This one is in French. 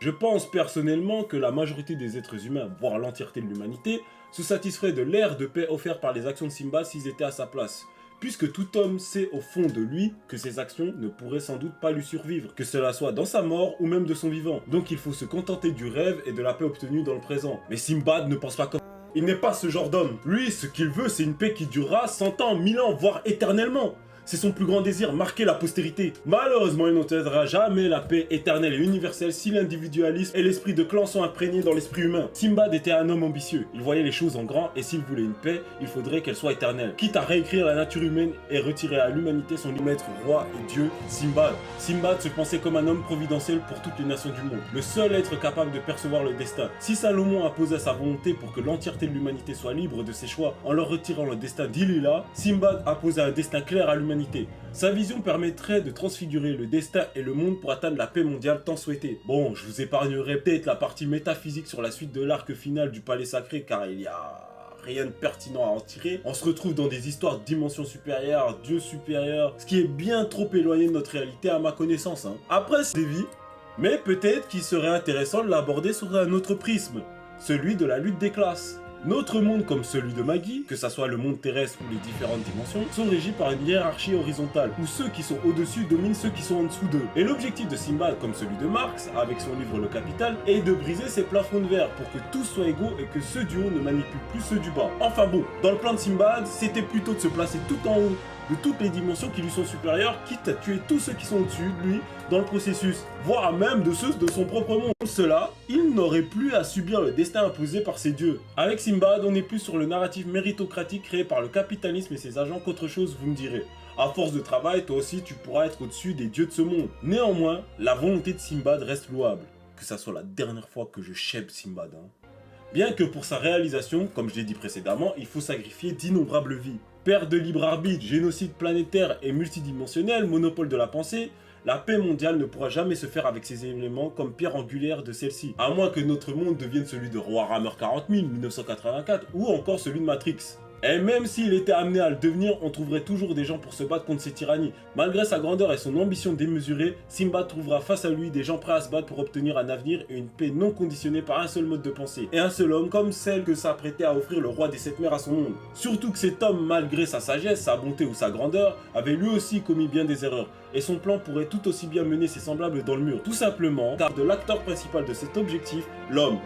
Je pense personnellement que la majorité des êtres humains, voire l'entièreté de l'humanité, se satisferaient de l'ère de paix offerte par les actions de Simba s'ils étaient à sa place. Puisque tout homme sait au fond de lui que ses actions ne pourraient sans doute pas lui survivre, que cela soit dans sa mort ou même de son vivant. Donc il faut se contenter du rêve et de la paix obtenue dans le présent. Mais Simbad ne pense pas comme... Il n'est pas ce genre d'homme. Lui, ce qu'il veut, c'est une paix qui durera 100 ans, 1000 ans, voire éternellement. C'est son plus grand désir, marquer la postérité. Malheureusement, il n'obtiendra jamais la paix éternelle et universelle si l'individualisme et l'esprit de clan sont imprégnés dans l'esprit humain. Simbad était un homme ambitieux. Il voyait les choses en grand et s'il voulait une paix, il faudrait qu'elle soit éternelle. Quitte à réécrire la nature humaine et retirer à l'humanité son maître, roi et dieu, Simbad. Simbad se pensait comme un homme providentiel pour toutes les nations du monde. Le seul être capable de percevoir le destin. Si Salomon imposait sa volonté pour que l'entièreté de l'humanité soit libre de ses choix en leur retirant le destin d'Ilila, Simbad imposait un destin clair à l'humanité. Sa vision permettrait de transfigurer le destin et le monde pour atteindre la paix mondiale tant souhaitée. Bon, je vous épargnerai peut-être la partie métaphysique sur la suite de l'arc final du palais sacré car il y a rien de pertinent à en tirer. On se retrouve dans des histoires de dimensions supérieures, dieux supérieurs, ce qui est bien trop éloigné de notre réalité à ma connaissance. Après, c'est des vies, mais peut-être qu'il serait intéressant de l'aborder sous un autre prisme, celui de la lutte des classes. Notre monde, comme celui de Maggie, que ça soit le monde terrestre ou les différentes dimensions, sont régis par une hiérarchie horizontale, où ceux qui sont au-dessus dominent ceux qui sont en dessous d'eux. Et l'objectif de Simbad, comme celui de Marx, avec son livre Le Capital, est de briser ces plafonds de verre pour que tous soient égaux et que ceux du haut ne manipulent plus ceux du bas. Enfin bon, dans le plan de Simbad, c'était plutôt de se placer tout en haut de toutes les dimensions qui lui sont supérieures, quitte à tuer tous ceux qui sont au-dessus de lui dans le processus, voire même de ceux de son propre monde. Pour cela, il n'aurait plus à subir le destin imposé par ses dieux. Avec Simbad, on est plus sur le narratif méritocratique créé par le capitalisme et ses agents qu'autre chose, vous me direz. À force de travail, toi aussi tu pourras être au-dessus des dieux de ce monde. Néanmoins, la volonté de Simbad reste louable. Que ça soit la dernière fois que je chèbe Simbad. Bien que pour sa réalisation, comme je l'ai dit précédemment, il faut sacrifier d'innombrables vies. Perte de libre arbitre, génocide planétaire et multidimensionnel, monopole de la pensée, la paix mondiale ne pourra jamais se faire avec ces éléments comme pierre angulaire de celle-ci. À moins que notre monde devienne celui de Warhammer 40 000, 1984, ou encore celui de Matrix. Et même s'il était amené à le devenir, on trouverait toujours des gens pour se battre contre ces tyrannies. Malgré sa grandeur et son ambition démesurée, Simbad trouvera face à lui des gens prêts à se battre pour obtenir un avenir et une paix non conditionnée par un seul mode de pensée. Et un seul homme comme celle que s'apprêtait à offrir le roi des sept mers à son monde. Surtout que cet homme, malgré sa sagesse, sa bonté ou sa grandeur, avait lui aussi commis bien des erreurs. Et son plan pourrait tout aussi bien mener ses semblables dans le mur. Tout simplement car de l'acteur principal de cet objectif, l'homme.